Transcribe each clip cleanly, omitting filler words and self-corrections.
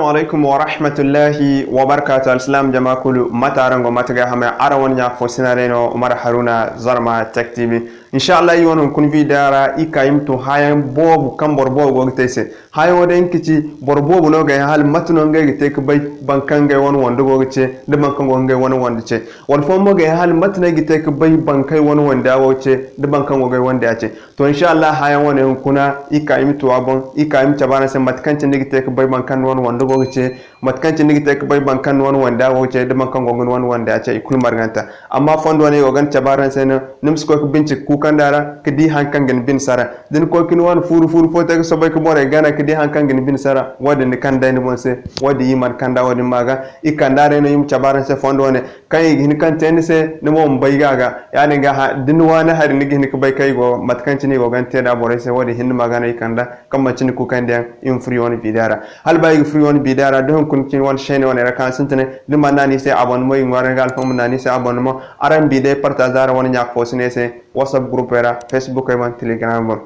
Assalamu alaikum wa rahmatullahi wa barakatuh. Al-Islam jama kulu matarango mataga hame arawan ya fosinareno Umar Haruna Zarma Tech TV. Inshallah yi wonon kun vidara ikayim to hayan bobu kan borbo go tese. Hayan woden kici borbo no ga hal matuno ngai te ko bay bankan ga won wondo go ce de bankan go ngai won wondo ce. Wal fomo ga hal matna gi te ko bay bankai won wonda wo ce de bankan go ga wonda ce. To inshallah hayan wonen kuna ikayim to abon ikayim tabana se matkan ce ngi te ko bay bankan won wanda go ce matkanci nigi tek bay bankan won wanda wo ce de bankan go won wanda ce ikul marganta amma fondo ne go gan tabaran sen nims ko binci ku kandara kidi hankan gen bin sara din ko kin won furu fo tek so bay ko more gana kidi hankan gen bin sara wadi ni kanda ni mon se wadi yiman kanda wadi maga ikandare no yim tabaran se fondo ne kay hin kan ten se ne mo bay gaga yani ga din wana har nigi ni ko bay kay go matkanci ni go gan te da bore se wadi hin maga ne ikanda kam macin ku kanda in free won bidara hal bay free won bidara don kun kin won chaîne won era kan sintene ni manani se abon moy ngwara gal fam nani se abon mo aran bide partager won nyak fosine se whatsapp group era facebook e man telegram bon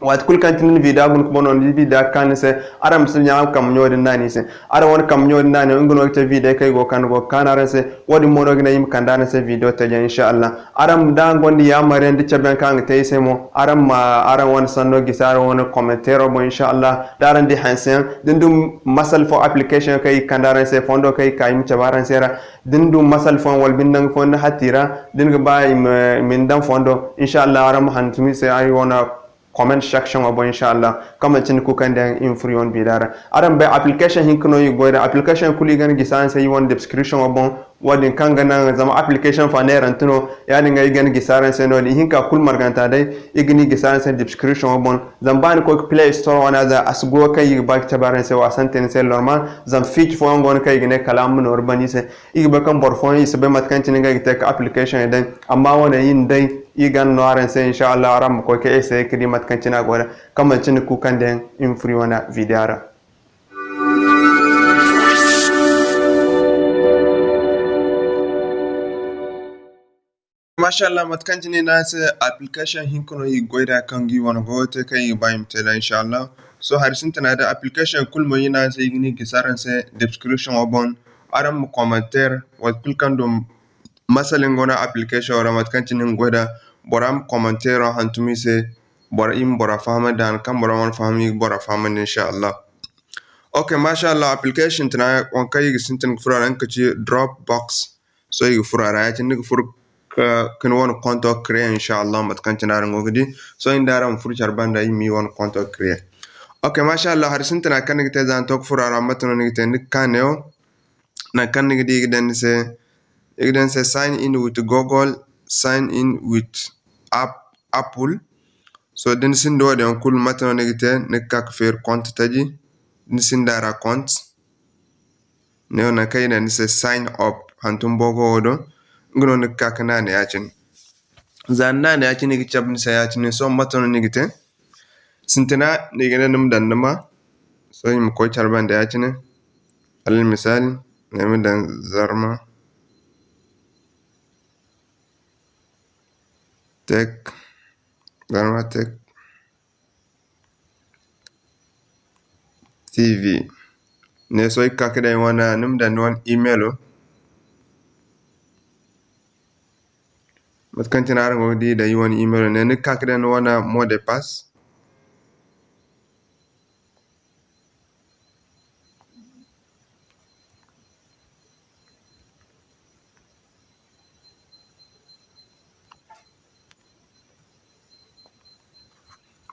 wat kul kantin video gun ko non video kan se aram sul nyaam kam nyodi nani se ara won kam nyodi nani ngono te video kay go kan aran se wodi mono gina yim kandana se video te inshallah aram da gondi ya maren di chaben kan te se mo aram aran won sanno gisar won commentaire mo inshallah daran di hansen dindum masal fo application kay kandara se fondo kay kayim chabaran sera dindum masal fo wal bindang fo hatira dinga bay min dam fondo inshallah aram hantumi se ay wona comment section abo inshallah kama tin ku kan den in free on bidara aram be application hin kuno yugo application kuli gan gisan sai won description abo wadin kan gana zama application fa ne rantuno yani ngai gan gisaran sai no hin ka kul marganta dai igni gisaran sai description abo zamban ko play store wana za asgo kai ba tabaran sai wasan ten sai normal zam fit fo ngon kai gine kalam no urbani sai igba kan borfon is be mat kan tin ngai tek application dai amma wana yin dai igan noaren sai inshallah aram ko ke sai kidimat kan cina gora kamar cin ku kan den in free wana vidara mashallah mat kan cin na sai application hin kono yi goida kan gi wana go te kai bayim te inshallah so har sin tana da application kul mo yina sai gini gisaran sai description obon aram commentaire wa kul kan dum masalin gona application wala mat kan cin goida boram commentaire hantumi se bora im bora fama dan kam bora man fami bora fama inshallah okay mashallah application tana on kai sintin fura ran kace dropbox so yi fura ra yatin ni fur kan won konto create inshallah mat kan tana ran godi so inda ran fur charbanda yi mi won konto create okay mashallah har sintin kan ni te zan tok fura ra matno ni te ni kaneo na kan ni di igden se sign in with Google, sign in with Apple. So din sin do de kul matano negite ne kak fer compte taji din sin dara compte ne ona kayna ni se sign up hantum bogo odo ngono ne kak na ne yacin zanna ne yacin ni chab ni se yacin so matano negite sintina ne gene num dandama so yim ko charban da yacin al misal ne mi dan Zarma Tech Zarma Tech TV ne so kakida wana num dan wan email mat kan tinar ngo di da yon email ne ne kakida wana mot de passe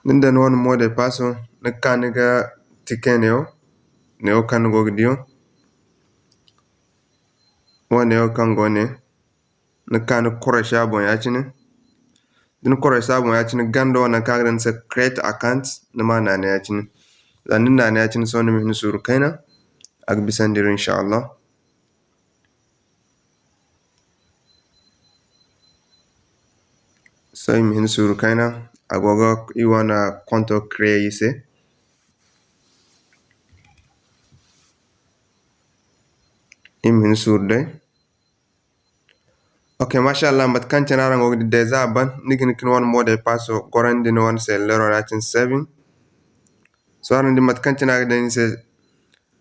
Nindan won mode paso na kaniga tikeneo neo kan gogdio woneo kan gone na kan koresha bon yachine din koresha bon yachine gando na kagran se create account na mana ne yachine zanin na ne yachine so ne min suru kaina ak bisandir inshallah so min suru kaina agogo iwana konto create imin surde okay mashallah mat kan chanara ngo deja ban nigin kin won mode passo gorandi no won se lero ratin 7 so arandi mat kan chanara den se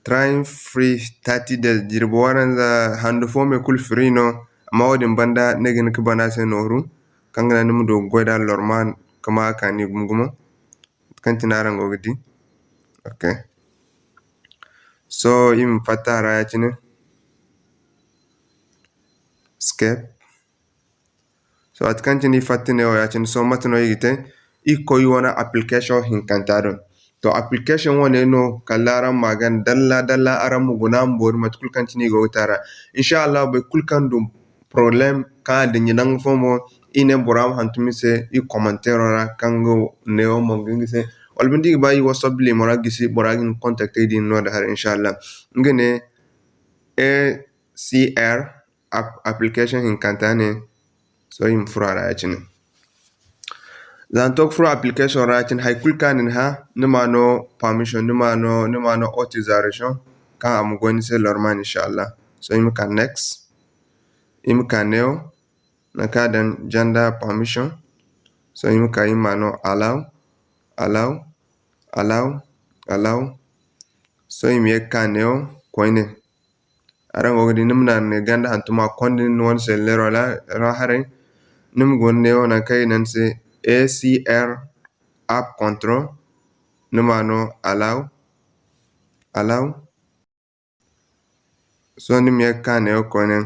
trying free 30 days jirbo waran za handu fo me kul free no amma wadin banda negin ka bana se noru kangana nim do goida lorman kama kani gumgumo kantina rango gidi. Okay, so im fatara ya chine escape. So at kantini fatine o ya chine so matno yigite iko yona application hinkantado to application wone no kalara magan dalla aram muguna mbor matkul kantini go tara inshallah be kulkan dum problem ka de nyinang fomo ine boram hantumi se i commentaire ra kango neo mongi se walbindi ba yi whatsapp li mora gisi boragin contacter din no da har inshallah ngene ACR application hinkantane so im furara ya chine zan talk through application writing hay kulkanin ha nima no permission nima no authorization kan am going se lorman inshallah so im kan next im kan neo na kadan gender permission so im kan ima no allow so im ye kan neo koine arango gidi nimna ne ganda hantuma kondin won se lero la hare nim gon neo na kai nan se ACR app control nima no allow so nim ye kan neo koine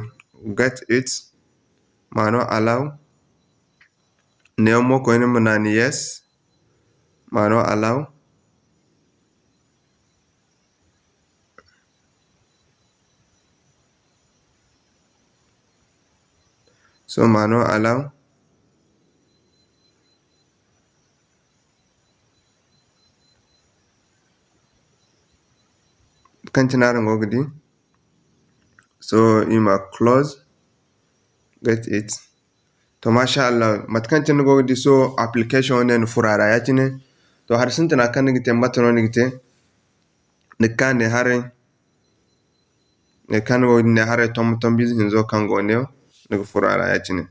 get it mano allow neo mo koine manani yes mano allow so mano allow kantinara ngogdi so ima close get it to masha Allah matkantin ngogdi so application nen furara yatine to har sintina kan ngite matno ngite ne kan ne hare ne kan ngogdi ne hare tom biz hinzo kango neo ne furara yatine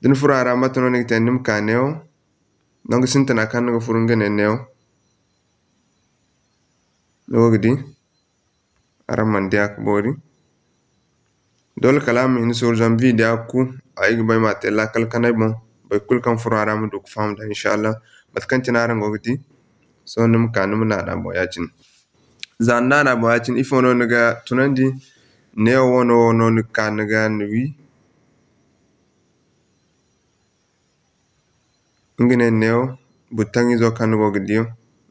din furara matno ngite nim kan neo donc sintina kan ngo furungene neo ngogdi araman dia ko bori dol kalam in sur jam video ku ay bay ma tella kal kanay bon bay kul kan furara mu duk famda inshallah bat kan tinara ngogdi so num kanum na da boyacin zanna na boyacin ifono naga tunandi ne wono no kan naga nwi ngene neo butangi zo kan ngogdi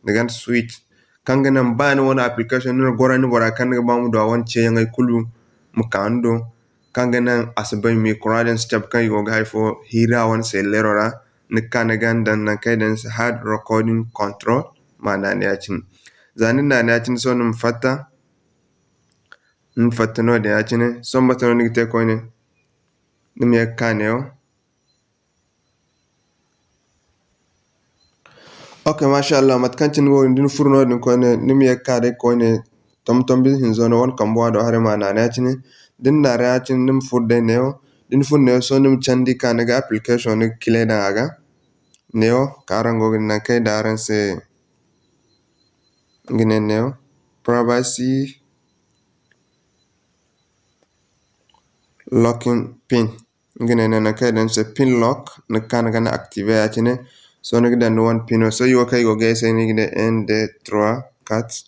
daga switch kangana mbani wona application no gorani bora kan ga bamu do won che ngay kulu mukando kangana asbay mi Quran step kan yo ga fo hira won se lerora ne kanagan dan na kaidan hard recording control mana ne yacin zanin na ne yacin so num fatta no de yacin so mbatano ni te ko ne nim ya kaneo. Okay, mashallah matkancin wo din furno din ko ne nim ye kare ko ne tom bi hin zone won kambo do hare ma na yacin din na yacin nim furde neo din furne so nim chandi kanaga application ni kile da aga neo karango na kai daran se ngine neo privacy locking pin ngine na kai dan se pin lock na kanaga na active yacin so ngi dan one pin so yo kai go gese ni de 1 2 3 4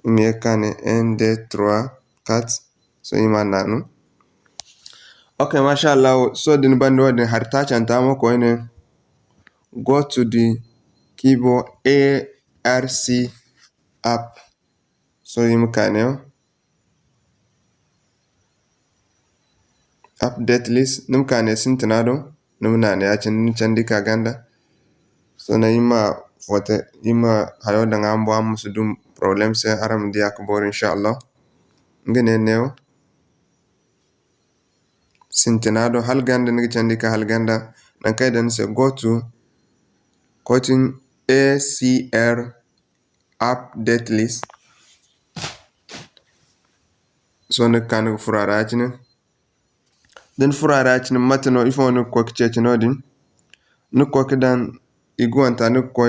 mi kane 1 2 3 4 so imana no. Okay, mashallah so din bando din harta chanta mo ko ne go to the keyboard ARC app so im kane update list nim kane sintinado nim na ne yacin chandi ka ganda so na ima fote ima hayo da ngambo am sudum problem se aram dia ko bor inshallah ngene neo sintinado halganda ngi chandi ka halganda nan kai dan se go to cutting ACR update list so ne kan furara chine den furara chine matno ifonu ko kichechino din no ko kidan iguanta no ko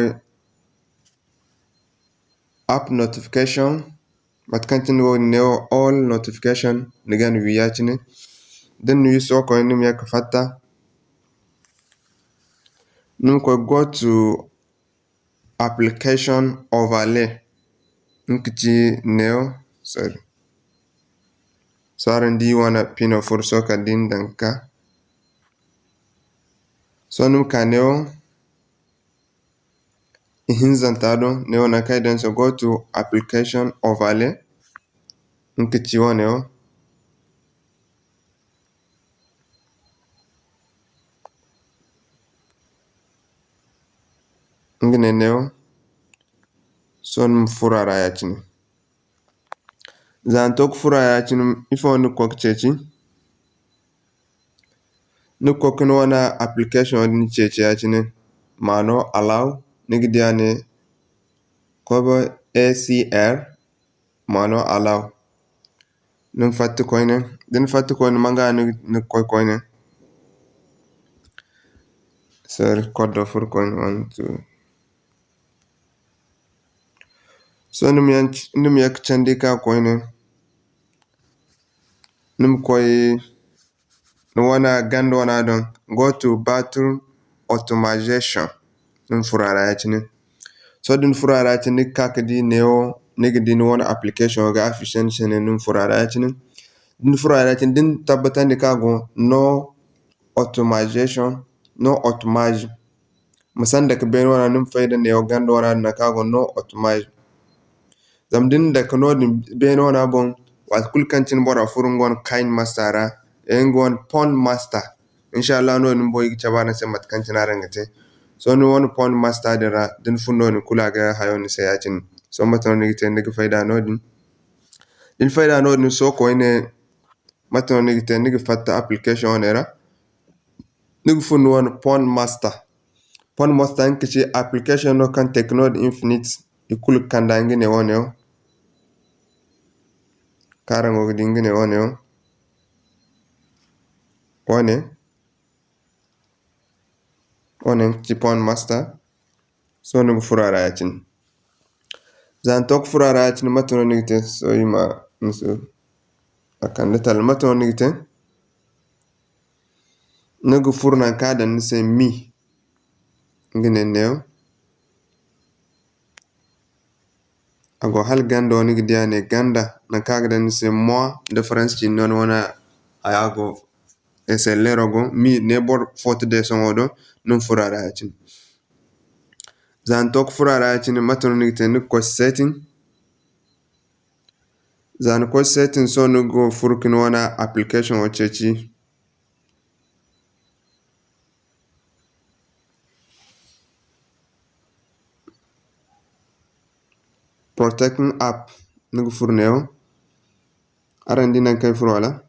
app notification matkantin wo neo all notification nigan wiyachine den wi so ko nim yak fatta num ko go to application overlay nkiti neo sorry saren di wana pino for soka din danka so num ka neo hinzantado neo na kai den so go to application overlay nkiti woneo ngine neo son furara yachini zantok fura yachini ifo nu kok chechi nu kok no wana application ni chechi yachini mano allow nigdiane kobo ACR mano allow num fatti koine den fatti koine manga nu koine sir code for coin 1 2 so num yak chandika koine num koy no wana gando wana don go to bathroom automation num furara yachini so dun furara yachini kakdi neo nigdi no wana application ga efficiency ne num furara yachini dun furara yachini din tabbatandi kago no automation no automage musanda ka ben wana num fayda neo gando wana na kago no automage zamdin da kano din ben wana bon wa kulkancin bora furungon kain mastara engon pond master inshallah no nim boy chabana se matkancin arangate so no won pond master dira din fundo ni kulaga hayoni se yacin so matan ni gite ndigi fayda no din fayda no din so ko ine matan ni gite ndigi fatta application era ndigi fundo won pond master nkici application no kan technode infinite ikul kandangi ne woneo karango dingine woneo one ci pond master so nugu furara yacin zan tok furara yacin matono nigite so yima nsu akande tal matono nigite nugu furna kada nse mi ngine neo ago hal gando nigdiane ganda na kagda nse moi difference ci non wana ayago ese lerogo mi nebor fote de songodo num furara yacin zan tok furara yacin matono nigite nuk ko setting zan ko setting so nugo furkin wana application o chechi protecting app nugo furneo arandi nan kay furwala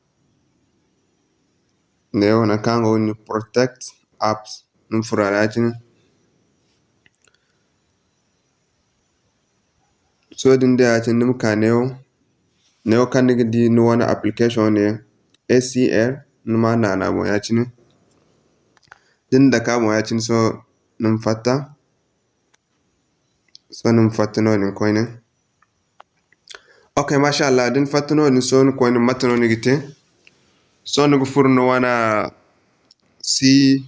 neo na kango ni protect apps num furara yacin so din da yacin num ka neo kan nigdi no wana application ne ACR numa na mo yacin din da ka mo yacin so num fatta no nin koine okay masha Allah din fatta no nin so koine matano nigite so nugo furno wana si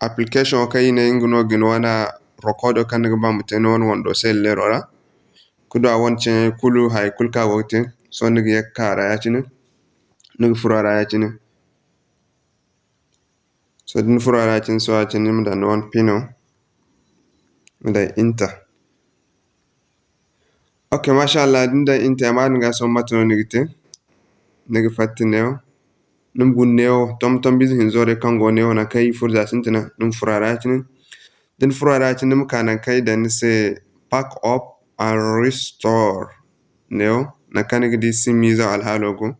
application kayine inguno gin wana recordo kan nigi bamute non wondo sel lerora kudo wonche kulu hay kulka wote so nigi yakara yacin nugo furara yacin so din furara yacin so yacin nim da non pino da inta okay masha Allah din da inta ma nga so matano nigite nigi fatti neo num gunneo tom bizi hinzore kango neo na kai furza sintina num furara yacin din furara yacin num kanan kai da nse pack up and restore neo na kanigi di simiza alhalogo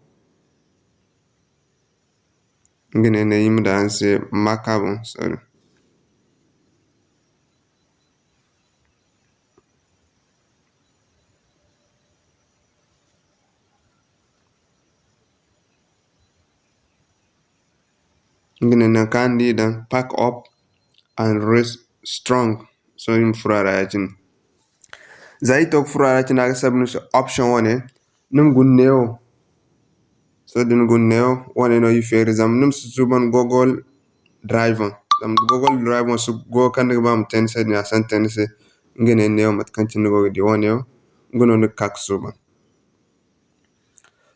ngine ne yimda anse makabo sorry ngine na kandi dan pack up and rest strong so yim furara yacin zai tok fura ci na sabnu option one num gun neo so din gun neo one no yu fer zam num suban Google Drive zam Google Drive su go kan ga bam ten se ni asan ten se ngene neo mat kan ci no di one ngono ne kak suban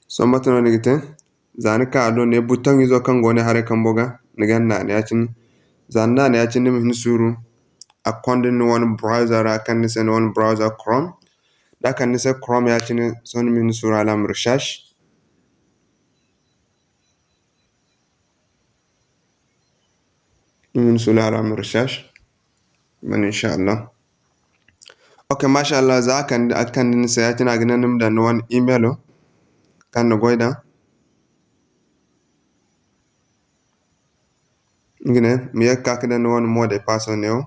so matano ne gite zani ka do ne button izo kan gone hare kan boga ne ganna ne yacin zanna ne yacin min suru akonde no one browser kan ne sen one browser Chrome da kan ne se Chrome yacin son min suru alam recherche من سلالة من الرشاش من إن شاء الله أوكي ما شاء الله za kan نسياتنا أجنا نمدا نوان إيميلو كان نقويدا نجنا ميك كاكدا نوان مودي باسو نيو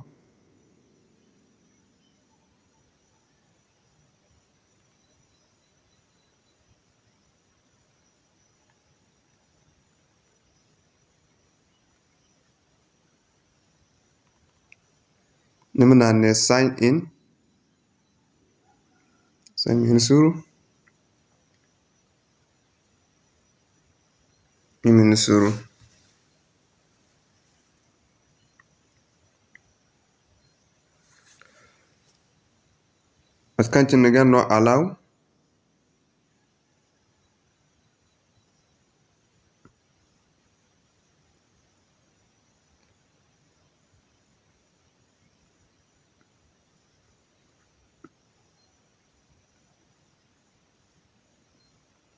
نمنا ن sign in sign in suru من suru بس كانت نجا no allow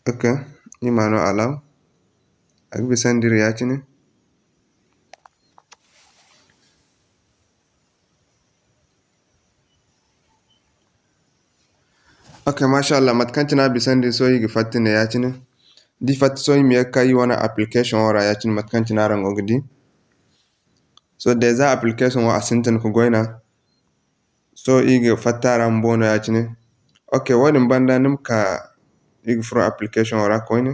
اوكي يما no allow أكبر سندي رياتني اوكي ما شاء الله ما كانت نابي سندي سوي قفتني ياتني دي فات سوي ميك كاي وانا application ورا ياتني ما كانت نارن دي so deja application wa asinten ko goyna so igi fattara mbono yacine okay wadi banda nim ka igi furo application wara koyne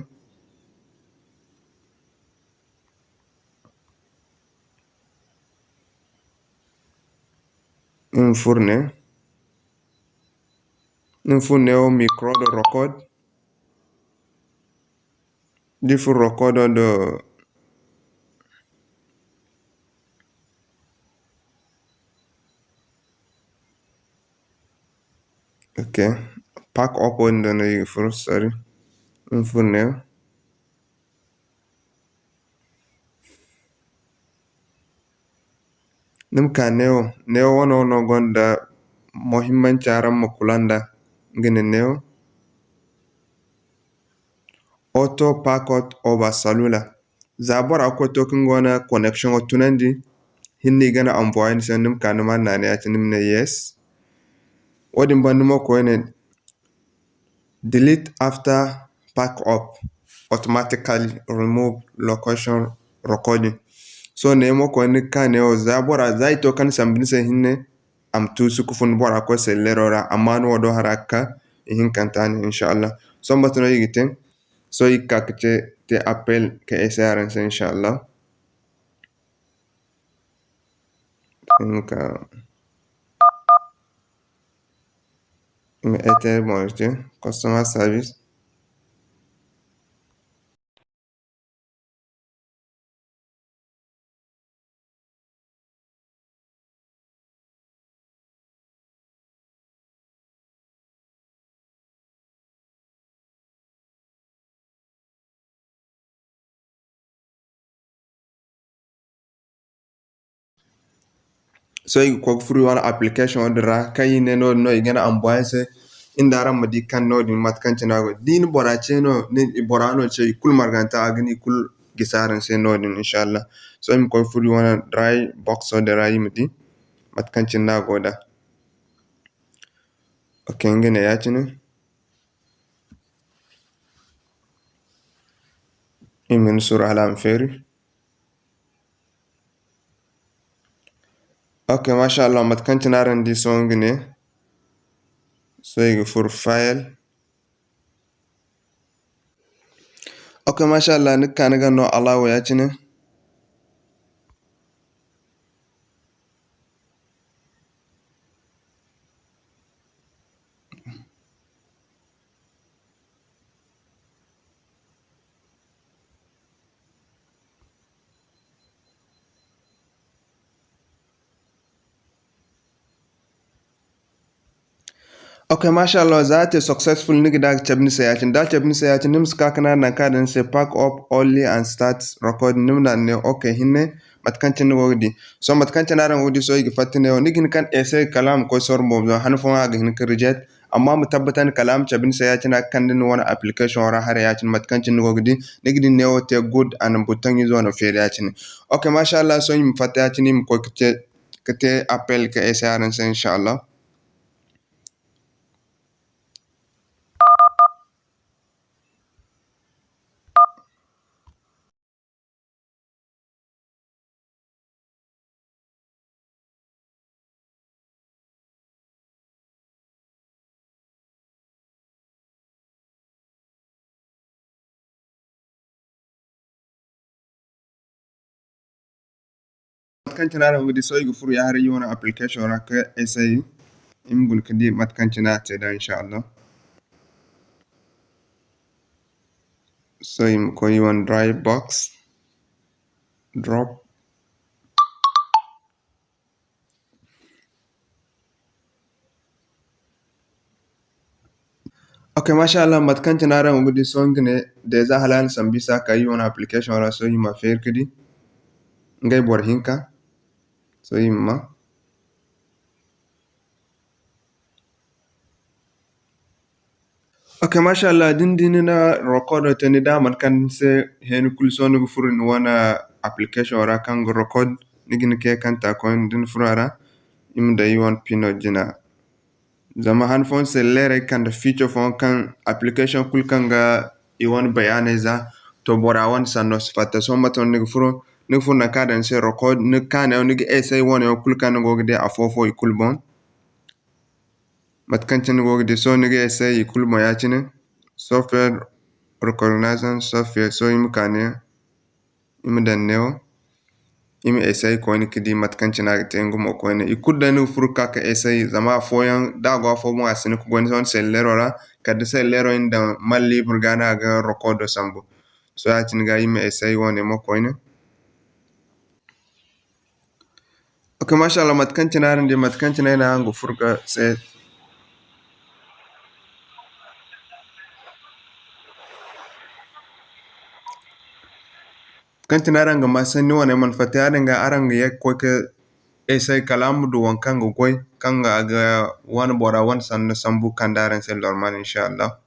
nim furne o micro do record di fur record do okay pack up on do no igi furo sorry nim furne o nim ka neo wono no gonda muhimmanci aran makulanda ngene neo auto packet over cellular zabor akwai tokin gona connection o tunandi hinni gana envoyer sen nim kanuma nane ati nimne yes wadin banduma ko ene delete after pack up automatically remove location recording so ne mo ko ni kane o zabora zaito kan sambin sen hinne am tu sukufun bora ko se lerora amano wodo haraka hin kantani inshallah so mbatno yigiten so ikakte te appel ke esaran sen inshallah nka me ete bonje customer service so you ko free one application odra kayine no igana amboise indara madi kan no din mat kan tinago din bora cheno ni bora no che kul marganta agni kul gisaran se no din inshallah so im ko free one dry box odra yimdi mat kan tinago da okay ngene yachine imin sura alam feri okay mashallah mat kan tinaran di so ngene so you for file okay mashallah ni kanaga no alawo yachine Okay, mashallah, that is successful nigga da chabni sayachin. Da chabni sayachin nim skakana na kaden say pack up only and start recording nim na ne okay hinne matkanchin wogdi. So matkanchin aran wogdi so yigi fatine o nigin kan essay kalam ko sor mo han fo ga hin reject amma mutabbatan kalam chabni sayachin kan din wona application ora har yachin matkanchin wogdi nigin ne o te good and butang is one of yachin. Okay, mashallah, so yim fatayachin im ko kete appel ke essay aran say inshallah. Matkanchina with the soy for yari you application or essay im gun kadi matkanchina teda inshallah. So im ko you on dry box drop. Okay, mashallah matkanchina with the song ne deza halal sambisa ka you on application or so im affair kadi ngai bor hinka so imma. Okay, mashallah dindinina record tani da matkan se hen kulson furin wana application or kan record nigin ke kan ta coin din furara im da you on pino jina. Zama han fon se lere kan da feature fon kan application kul kan ga iwan bayane za to bora wan sanno sifata so maton nig furo na kadan se record nig kana nig essay won yo kul kan go gde afofo ikul bon mat kan tin go gde so nig essay ikul mo ya chine software recognition software so im kane im dan neo im essay ko ni kidi mat kan cina te ngum ko ne ikudda ni furu ka ka essay zama foyan da go fo mo asin ko gon son sel lerora kad sel lero inda malli burgana ga record sambo so ya tin ga im essay woni mo ko ne. Okay, mashallah mat kan cina ran de mat kan cina na ngo furka se kan cina ran ga masan ni woni man fata ga aran ga yak ko ke essay kalam du wan kan go koy kan ga wan bora wan san sambu kandaran sel normal inshallah.